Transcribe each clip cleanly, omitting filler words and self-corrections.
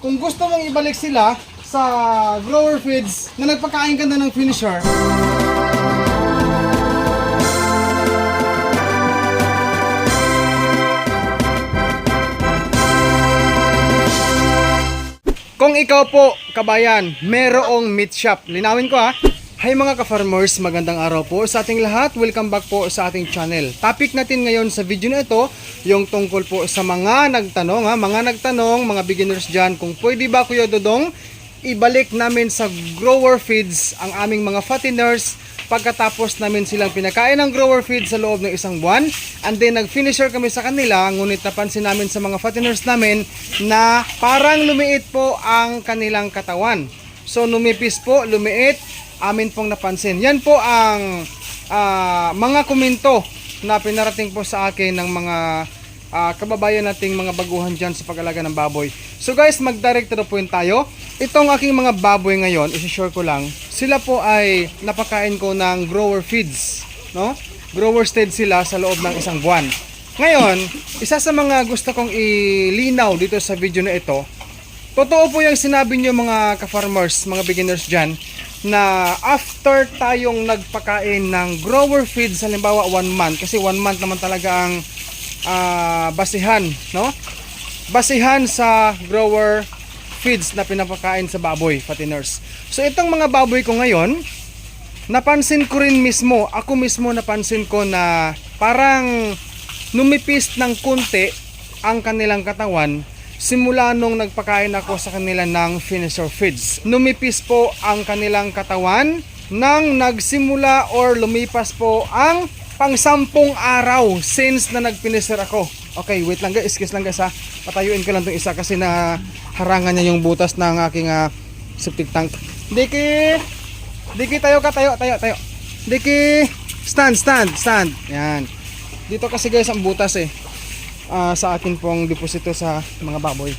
kung gusto mong ibalik sila sa grower feeds na nagpakain ka na ng finisher, kung ikaw po, kabayan, merong meat shop. Linawin ko ha. Hi mga ka-farmers, magandang araw po sa ating lahat. Welcome back po sa ating channel. Topic natin ngayon sa video na ito, yung tungkol po sa mga nagtanong, mga beginners dyan, kung pwede ba Kuya Dodong ibalik namin sa grower feeds ang aming mga fatteners pagkatapos namin silang pinakain ng grower feed sa loob ng isang buwan, and then nag-finisher kami sa kanila, ngunit napansin namin sa mga fatteners namin na parang lumiit po ang kanilang katawan. So numipis po, lumiit, amin pong napansin. Yan po ang mga komento na pinarating po sa akin ng mga kababayan nating mga baguhan dyan sa pag-alaga ng baboy. So guys, mag-direct to the point tayo. Itong aking mga baboy ngayon, isi-share ko lang, sila po ay napakain ko ng grower feeds, no? Grower feeds sila sa loob ng isang buwan. Ngayon, isa sa mga gusto kong ilinaw dito sa video na ito, totoo po yung sinabi nyo mga ka-farmers, mga beginners dyan, na after tayong nagpakain ng grower feeds, halimbawa 1 month, kasi 1 month naman talaga ang basihan, no? Basihan sa grower feeds na pinapakain sa baboy, fatteners. So itong mga baboy ko ngayon, napansin ko rin mismo, ako mismo napansin ko na parang numipis ng kunti ang kanilang katawan simula nung nagpakain ako sa kanila ng finisher feeds. Numipis po ang kanilang katawan nang nagsimula or lumipas po ang pang-10 araw since na nag-finisher ako. Okay, wait lang guys, excuse lang guys ha. Patayuin ko lang itong isa kasi na harangan niya yung butas ng aking septic tank. Diki, tayo. Diki, stand. Yan. Dito kasi guys ang butas sa akin pong deposito sa mga baboy.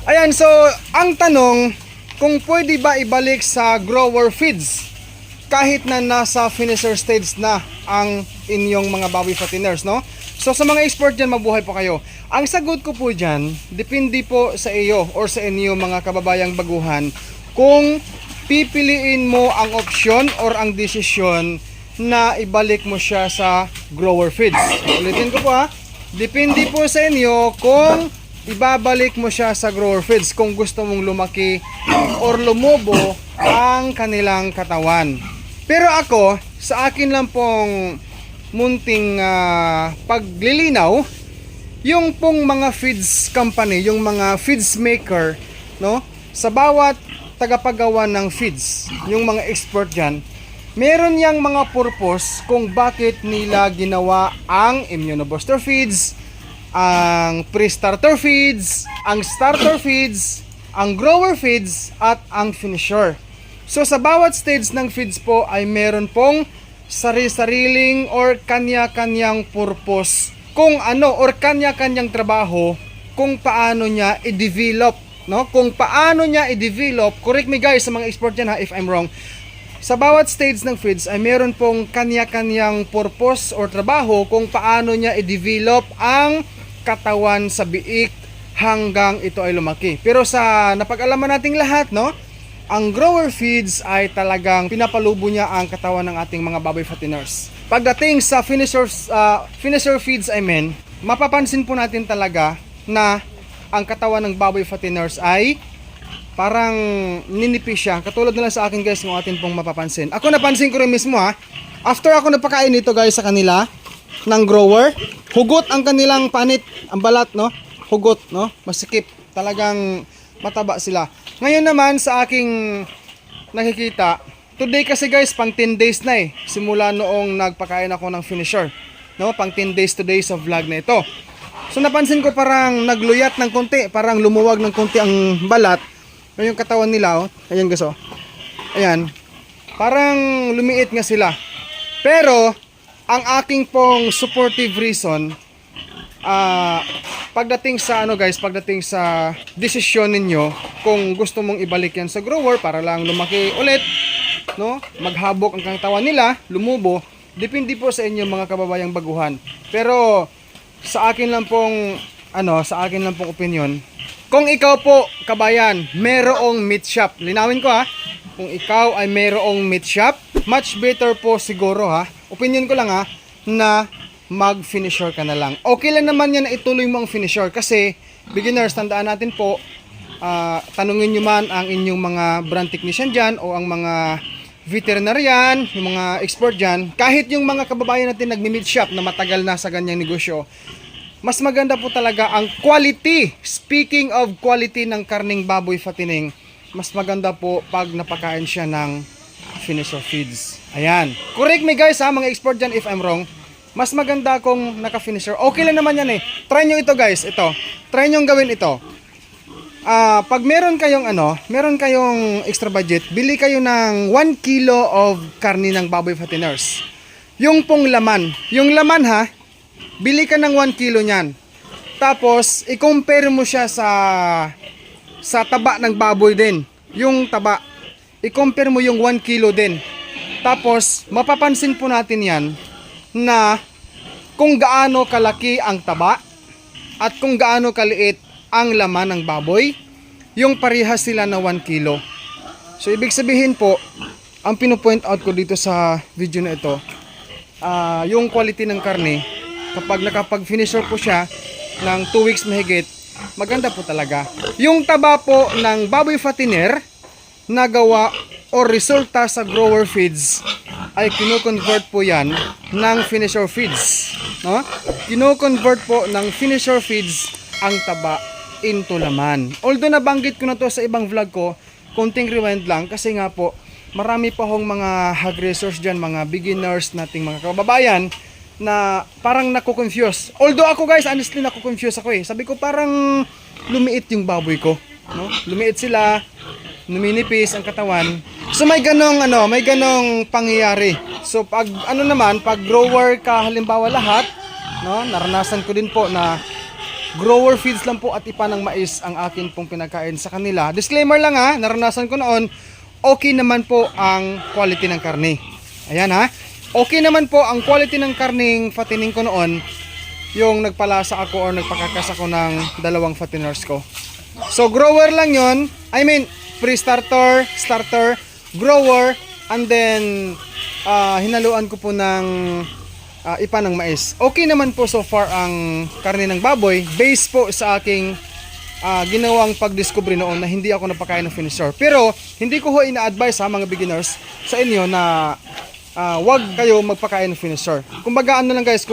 Ayan, so ang tanong, kung pwede ba ibalik sa grower feeds kahit na nasa finisher stage na ang inyong mga baboy fatteners, no? So sa mga expert dyan, mabuhay po kayo. Ang sagot ko po dyan, depende po sa iyo or sa inyo mga kababayang baguhan kung pipiliin mo ang option or ang desisyon na ibalik mo siya sa grower feeds. Ulitin ko po ha, depende po sa inyo kung ibabalik mo siya sa grower feeds kung gusto mong lumaki or lumubo ang kanilang katawan. Pero ako, sa akin lang pong munting paglilinaw, yung pong mga feeds company, yung mga feeds maker, no? Sa bawat tagapagawa ng feeds, yung mga expert dyan, meron yang mga purpose kung bakit nila ginawa ang immunobooster feeds, ang pre-starter feeds, ang starter feeds, ang grower feeds, at ang finisher. So sa bawat stage ng feeds po ay meron pong sari-sariling or kanya-kanyang purpose kung ano or kanya-kanyang trabaho kung paano niya i-develop, no? Kung paano niya i-develop, correct me guys sa mga expert dyan ha if I'm wrong. Sa bawat stage ng feeds ay meron pong kanya-kanyang purpose or trabaho kung paano niya i-develop ang katawan sa biik hanggang ito ay lumaki. Pero sa napag-alaman nating lahat, no? Ang grower feeds ay talagang pinapalubo niya ang katawan ng ating mga baboy fatteners. Pagdating sa finisher feeds, mapapansin po natin talaga na ang katawan ng baboy fatteners ay parang ninipis siya. Katulad na lang sa akin guys, kung atin pong mapapansin. Ako napansin ko rin mismo ha. After ako napakain nito guys sa kanila ng grower, hugot ang kanilang panit, ang balat, no? Hugot, no? Masikip. Talagang mataba sila. Ngayon naman sa aking nakikita, today kasi guys, pang 10 days na simula noong nagpakain ako ng finisher, no? Pang 10 days today sa vlog na ito. So napansin ko parang nagluyat ng konti, parang lumuwag ng konti ang balat. Yung katawan nila, ayan guys, ayan, parang lumiit nga sila. Pero ang aking pong supportive reason, pagdating sa pagdating sa desisyon ninyo kung gusto mong ibalik yan sa grower para lang lumaki ulit, no? Maghabok ang katawan nila, lumubo, depende po sa inyo mga kababayang baguhan. Pero sa akin lang pong opinion, Kung ikaw po, kabayan, merong meat shop, linawin ko ha, kung ikaw ay merong meat shop, much better po siguro ha, opinion ko lang ha, na mag-finisher ka na lang. Okay lang naman yan na ituloy mo ang finisher kasi beginners, tandaan natin po, tanungin nyo man ang inyong mga brand technician dyan o ang mga veterinarian, yung mga expert dyan, kahit yung mga kababayan natin nagmi-meat shop na matagal na sa ganyang negosyo, mas maganda po talaga ang quality. Speaking of quality ng karning baboy fattening, mas maganda po pag napakain siya ng finisher feeds. Ayan. Correct me guys ha, mga expert dyan if I'm wrong. Mas maganda kung naka-finisher. Okay lang naman yan eh. Try nyo ito guys, ito. Try nyo gawin ito. Pag meron kayong extra budget, bili kayo ng 1 kilo of karni ng baboy fatteners. Yung pong laman. Yung laman ha, bili ka ng 1 kilo niyan. Tapos, i-compare mo siya sa taba ng baboy din. Yung taba. I-compare mo yung 1 kilo din. Tapos, mapapansin po natin yan na kung gaano kalaki ang taba at kung gaano kaliit ang laman ng baboy, yung parehas sila na 1 kilo. So, ibig sabihin po, ang pino-point out ko dito sa video na ito, yung quality ng karne, kapag nakapag-finisher po siya ng 2 weeks mahigit, maganda po talaga. Yung taba po ng baboy fattener na gawa o resulta sa grower feeds ay kino-convert po yan ng finisher feeds. No? Kino-convert po ng finisher feeds ang taba into laman. Although nabanggit ko na to sa ibang vlog ko, konting rewind lang kasi nga po, marami pa hong mga hog raisers dyan, mga beginners nating mga kababayan na parang nakukonfuse. Although ako guys, honestly nakukonfuse ako eh. Sabi ko parang lumiit yung baboy ko, no? Lumiit sila, numinipis ang katawan. So may ganong pangyayari. So pag pag grower ka halimbawa lahat, no? Naranasan ko din po na grower feeds lang po at ipa ng mais ang akin pong pinakain sa kanila. Disclaimer lang ha, naranasan ko noon, okay naman po ang quality ng karne. Ayan ha. Okay naman po ang quality ng karning fattening ko noon, yung nagpalasa ako or nagpakakas ako ng 2 fatteners ko. So grower lang yon, I mean pre-starter, starter, grower, and then hinaluan ko po ng ipa ng mais. Okay naman po so far ang karne ng baboy based po sa aking ginawang pagdiscovery noon na hindi ako napakain ng finisher. Pero hindi ko ho ina-advise sa mga beginners sa inyo na wag kayo magpakain ng finisher. Kumbaga lang guys,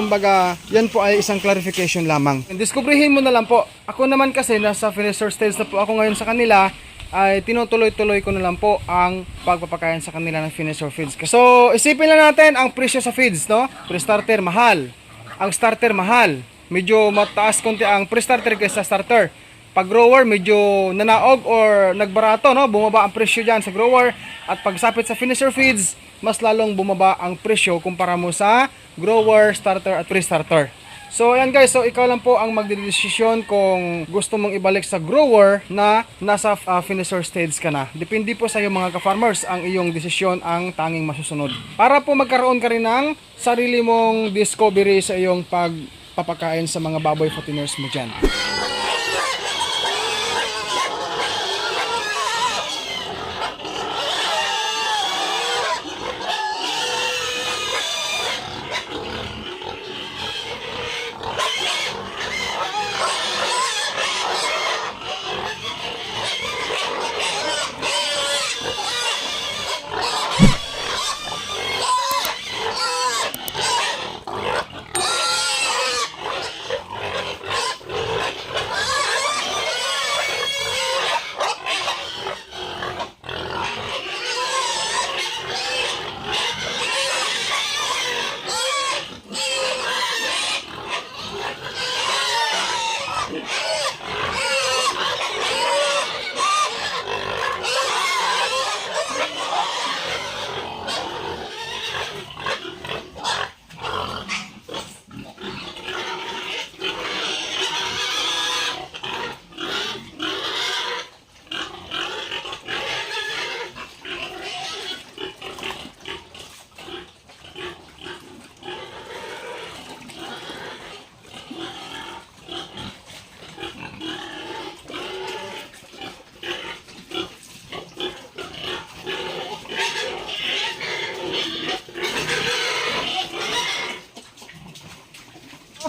yan po ay isang clarification lamang. Diskubrihin mo na lang po. Ako naman kasi nasa finisher stage na po ako ngayon sa kanila, ay tinutuloy-tuloy ko na lang po ang pagpapakain sa kanila ng finisher feeds. So isipin lang natin ang presyo sa feeds, no? Pre-starter mahal. Ang starter mahal. Medyo mataas konti ang pre-starter kaysa starter. Pag grower medyo nanaog or nagbarato, no? Bumaba ang presyo diyan sa grower, at pagsapit sa finisher feeds, mas lalong bumaba ang presyo kumpara mo sa grower, starter at pre-starter. So ayan guys, so ikaw lang po ang magdedesisyon kung gusto mong ibalik sa grower na nasa finisher stage ka na. Depende po sa iyo mga ka-farmers, ang iyong desisyon ang tanging masusunod. Para po magkaroon ka rin ng sarili mong discovery sa iyong pagpapakain sa mga baboy fatteners mo dyan.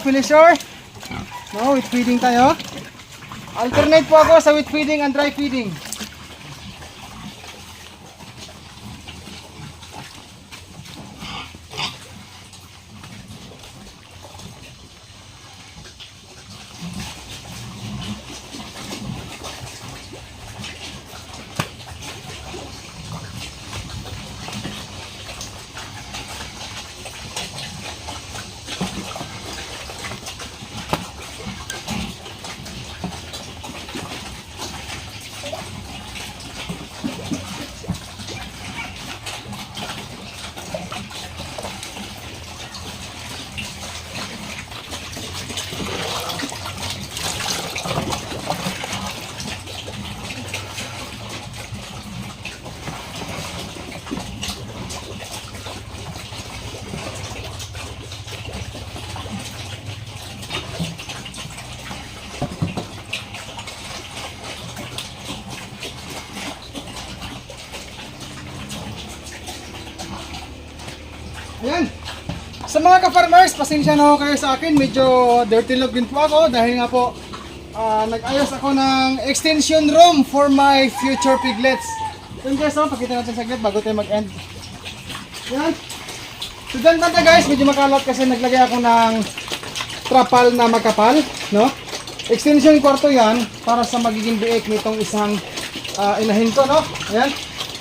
finisher. No, with feeding tayo. Alternate po ako sa with feeding and dry feeding. Ayan. Sa mga ka-farmers, pasensya na ho kayo sa akin. Medyo dirty look din po ako dahil nga po nag-ayos ako ng extension room for my future piglets. Yun guys, pakita natin saglit bago tayo mag-end. Ayan. So dyan tanda guys, medyo makalat kasi naglagay ako ng trapal na makapal, no? Extension kwarto yan para sa magiging biik nitong isang inahin ko, no? Ayan.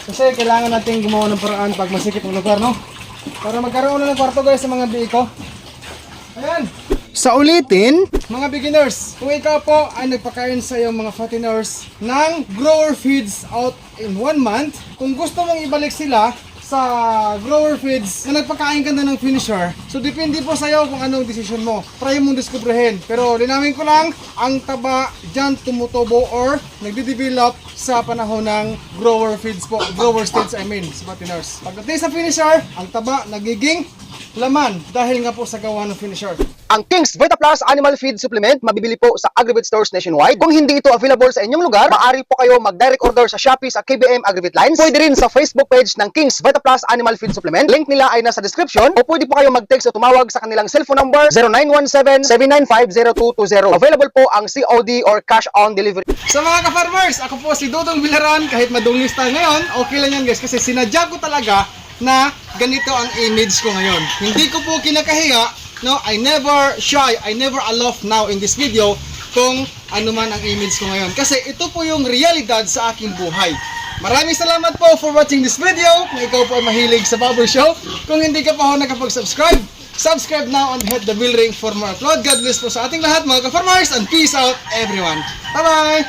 Kasi kailangan natin gumawa ng paraan pag masikip ang lugar, no? Para magkaroon na ng kwarto guys sa mga biik ko. Ayan. Sa ulitin, mga beginners, kung ikaw po ay nagpakain sa iyong mga fatteners ng grower feeds out in 1 month, kung gusto mong ibalik sila sa grower feeds na nagpakain ka na ng finisher, so depende po sa iyo kung anong decision mo. Try mong diskubrehin. Pero linawin ko lang, ang taba dyan tumutubo or nagde-develop sa panahon ng grower feeds po. Grower stage I mean, sa fatteners. Pagdating sa finisher, ang taba nagiging laman dahil nga po sa gawa ng finisher. Ang King's Vita Plus Animal Feed Supplement mabibili po sa Agrivit stores nationwide. Kung hindi ito available sa inyong lugar, maaari po kayo mag-direct order sa Shopee sa KBM Agrivit Lines. Pwede rin sa Facebook page ng King's Vita Plus Animal Feed Supplement. Link nila ay nasa description. O pwede po kayo mag-text o tumawag sa kanilang cellphone number 0917-795-0220. Available po ang COD or cash on delivery. Sa mga ka-farmers, ako po si Dudong Villaran. Kahit madungis tayo ngayon, okay lang yan guys kasi sinadya ko talaga na ganito ang image ko ngayon. Hindi ko po kinakahiya. No, I never shy, I never aloft now in this video kung ano man ang image ko ngayon. Kasi ito po yung realidad sa aking buhay. Maraming salamat po for watching this video. Kung ikaw po ay mahilig sa Barber Show, kung hindi ka pa ho nakapag-subscribe, subscribe now and hit the bell ring for more upload. God bless po sa ating lahat mga ka-farmers and peace out everyone. Bye-bye!